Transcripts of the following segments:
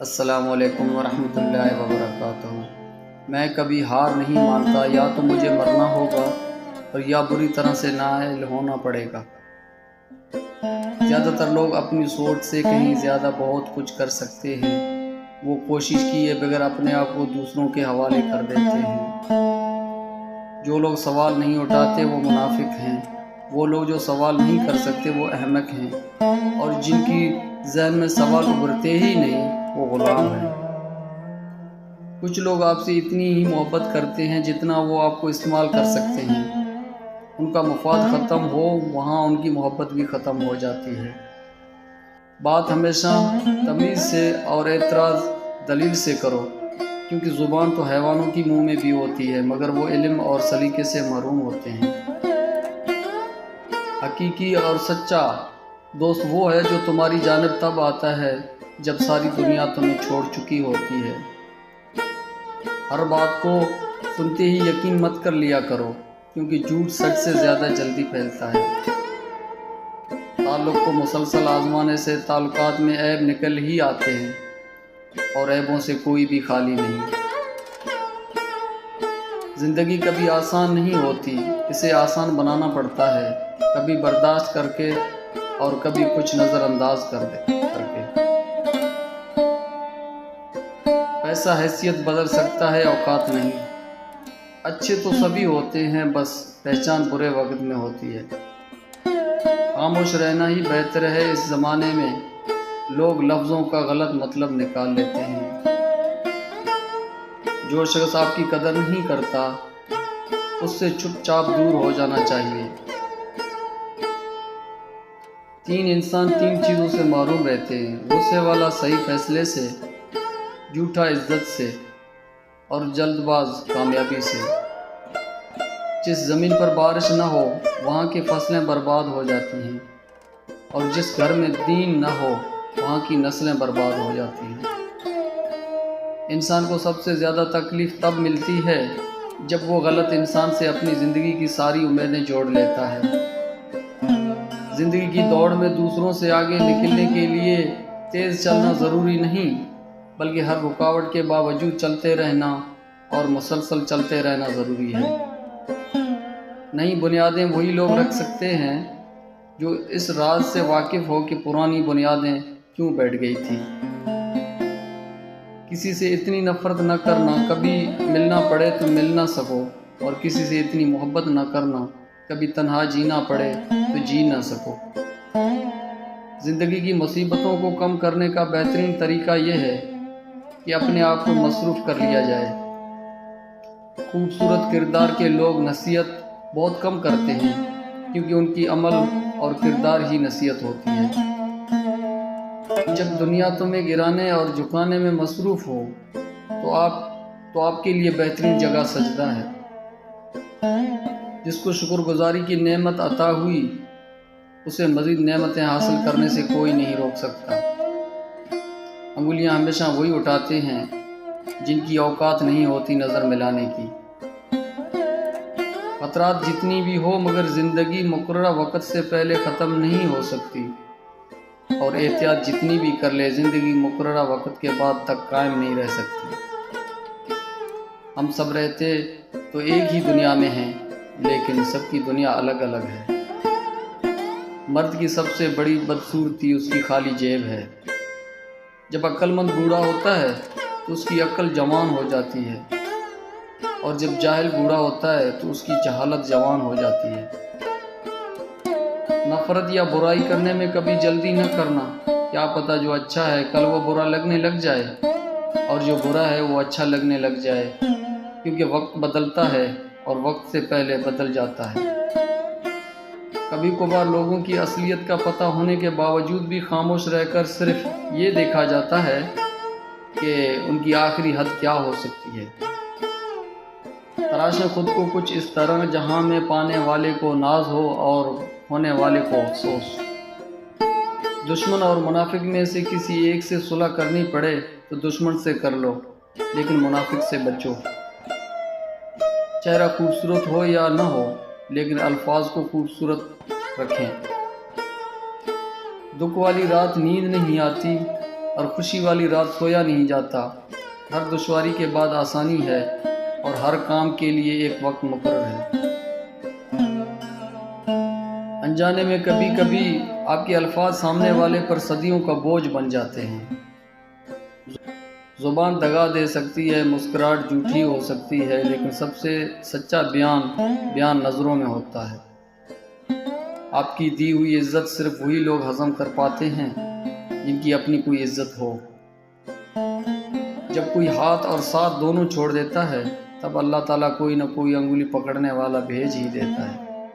السلام علیکم ورحمۃ اللہ وبرکاتہ۔ میں کبھی ہار نہیں مانتا، یا تو مجھے مرنا ہوگا اور یا بری طرح سے نااہل ہونا پڑے گا۔ زیادہ تر لوگ اپنی سوچ سے کہیں زیادہ بہت کچھ کر سکتے ہیں۔ وہ کوشش کیے بغیر اپنے آپ کو دوسروں کے حوالے کر دیتے ہیں۔ جو لوگ سوال نہیں اٹھاتے وہ منافق ہیں۔ وہ لوگ جو سوال نہیں کر سکتے وہ احمق ہیں، اور جن کی ذہن میں سوال ابھرتے ہی نہیں وہ غلام ہیں۔ کچھ لوگ آپ سے اتنی ہی محبت کرتے ہیں جتنا وہ آپ کو استعمال کر سکتے ہیں۔ ان کا مفاد ختم ہو وہاں ان کی محبت بھی ختم ہو جاتی ہے۔ بات ہمیشہ تمیز سے اور اعتراض دلیل سے کرو، کیونکہ زبان تو حیوانوں کی منہ میں بھی ہوتی ہے، مگر وہ علم اور سلیقے سے محروم ہوتے ہیں۔ حقیقی اور سچا دوست وہ ہے جو تمہاری جانب تب آتا ہے جب ساری دنیا تمہیں چھوڑ چکی ہوتی ہے۔ ہر بات کو سنتے ہی یقین مت کر لیا کرو، کیونکہ جھوٹ سچ سے زیادہ جلدی پھیلتا ہے۔ تعلق کو مسلسل آزمانے سے تعلقات میں عیب نکل ہی آتے ہیں، اور عیبوں سے کوئی بھی خالی نہیں۔ زندگی کبھی آسان نہیں ہوتی، اسے آسان بنانا پڑتا ہے، کبھی برداشت کر کے اور کبھی کچھ نظر انداز کر کے۔ پیسہ حیثیت بدل سکتا ہے، اوقات نہیں۔ اچھے تو سبھی ہوتے ہیں، بس پہچان برے وقت میں ہوتی ہے۔ خاموش رہنا ہی بہتر ہے۔ اس زمانے میں لوگ لفظوں کا غلط مطلب نکال لیتے ہیں۔ جو شخص آپ کی قدر نہیں کرتا اس سے چپ چاپ دور ہو جانا چاہیے۔ تین انسان تین چیزوں سے محروم رہتے ہیں: غصے والا صحیح فیصلے سے، جھوٹا عزت سے، اور جلد باز کامیابی سے۔ جس زمین پر بارش نہ ہو وہاں کی فصلیں برباد ہو جاتی ہیں، اور جس گھر میں دین نہ ہو وہاں کی نسلیں برباد ہو جاتی ہیں۔ انسان کو سب سے زیادہ تکلیف تب ملتی ہے جب وہ غلط انسان سے اپنی زندگی کی ساری امیدیں جوڑ لیتا ہے۔ زندگی کی دوڑ میں دوسروں سے آگے نکلنے کے لیے تیز چلنا ضروری نہیں، بلکہ ہر رکاوٹ کے باوجود چلتے رہنا اور مسلسل چلتے رہنا ضروری ہے۔ نئی بنیادیں وہی لوگ رکھ سکتے ہیں جو اس راز سے واقف ہو کہ پرانی بنیادیں کیوں بیٹھ گئی تھیں۔ کسی سے اتنی نفرت نہ کرنا کبھی ملنا پڑے تو مل نہ سکو، اور کسی سے اتنی محبت نہ کرنا کبھی تنہا جینا پڑے تو جی نہ سکو۔ زندگی کی مصیبتوں کو کم کرنے کا بہترین طریقہ یہ ہے کہ اپنے آپ کو مصروف کر لیا جائے۔ خوبصورت کردار کے لوگ نصیحت بہت کم کرتے ہیں، کیونکہ ان کی عمل اور کردار ہی نصیحت ہوتی ہے۔ جب دنیا تمہیں گرانے اور جھکانے میں مصروف ہو تو آپ کے لیے بہترین جگہ سجدہ ہے۔ جس کو شکر گزاری کی نعمت عطا ہوئی اسے مزید نعمتیں حاصل کرنے سے کوئی نہیں روک سکتا۔ انگلیاں ہمیشہ وہی اٹھاتے ہیں جن کی اوقات نہیں ہوتی نظر ملانے کی۔ خطرات جتنی بھی ہو مگر زندگی مقررہ وقت سے پہلے ختم نہیں ہو سکتی، اور احتیاط جتنی بھی کر لے زندگی مقررہ وقت کے بعد تک قائم نہیں رہ سکتی۔ ہم سب رہتے تو ایک ہی دنیا میں ہیں، لیکن سب کی دنیا الگ الگ ہے۔ مرد کی سب سے بڑی بدصورتی اس کی خالی جیب ہے۔ جب عقل مند بوڑھا ہوتا ہے تو اس کی عقل جوان ہو جاتی ہے، اور جب جاہل بوڑھا ہوتا ہے تو اس کی جہالت جوان ہو جاتی ہے۔ نفرت یا برائی کرنے میں کبھی جلدی نہ کرنا، کیا پتہ جو اچھا ہے کل وہ برا لگنے لگ جائے، اور جو برا ہے وہ اچھا لگنے لگ جائے، کیونکہ وقت بدلتا ہے اور وقت سے پہلے بدل جاتا ہے۔ کبھی کبھار لوگوں کی اصلیت کا پتہ ہونے کے باوجود بھی خاموش رہ کر صرف یہ دیکھا جاتا ہے کہ ان کی آخری حد کیا ہو سکتی ہے۔ تراشیں خود کو کچھ اس طرح جہاں میں پانے والے کو ناز ہو اور ہونے والے کو افسوس۔ دشمن اور منافق میں سے کسی ایک سے صلح کرنی پڑے تو دشمن سے کر لو، لیکن منافق سے بچو۔ چہرہ خوبصورت ہو یا نہ ہو، لیکن الفاظ کو خوبصورت رکھیں۔ دکھ والی رات نیند نہیں آتی، اور خوشی والی رات سویا نہیں جاتا۔ ہر دشواری کے بعد آسانی ہے اور ہر کام کے لیے ایک وقت مقرر ہے۔ انجانے میں کبھی کبھی آپ کے الفاظ سامنے والے پر صدیوں کا بوجھ بن جاتے ہیں۔ زبان دغا دے سکتی ہے، مسکراہٹ جھوٹی ہو سکتی ہے، لیکن سب سے سچا بیان نظروں میں ہوتا ہے۔ آپ کی دی ہوئی عزت صرف وہی لوگ ہضم کر پاتے ہیں جن کی اپنی کوئی عزت ہو۔ جب کوئی ہاتھ اور ساتھ دونوں چھوڑ دیتا ہے تب اللہ تعالیٰ کوئی نہ کوئی انگلی پکڑنے والا بھیج ہی دیتا ہے۔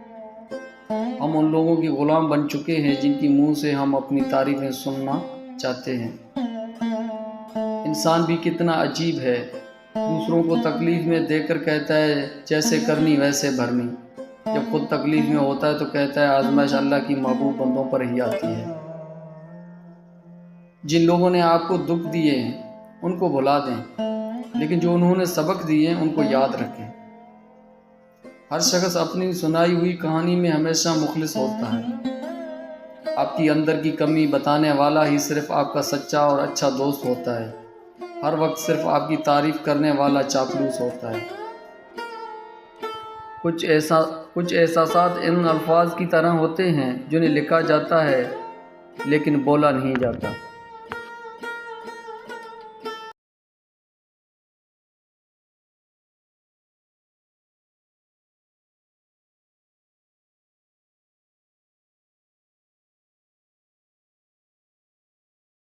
ہم ان لوگوں کے غلام بن چکے ہیں جن کی منہ سے ہم اپنی تعریفیں سننا چاہتے ہیں۔ انسان بھی کتنا عجیب ہے، دوسروں کو تکلیف میں دے کر کہتا ہے جیسے کرنی ویسے بھرنی، جب خود تکلیف میں ہوتا ہے تو کہتا ہے آزمائش اللہ کی محبوب بندوں پر ہی آتی ہے۔ جن لوگوں نے آپ کو دکھ دیے ہیں ان کو بھلا دیں، لیکن جو انہوں نے سبق دیے ہیں ان کو یاد رکھیں۔ ہر شخص اپنی سنائی ہوئی کہانی میں ہمیشہ مخلص ہوتا ہے۔ آپ کی اندر کی کمی بتانے والا ہی صرف آپ کا سچا اور اچھا دوست ہوتا ہے۔ ہر وقت صرف آپ کی تعریف کرنے والا چاپلوس ہوتا ہے۔ کچھ احساسات ان الفاظ کی طرح ہوتے ہیں جنہیں لکھا جاتا ہے لیکن بولا نہیں جاتا۔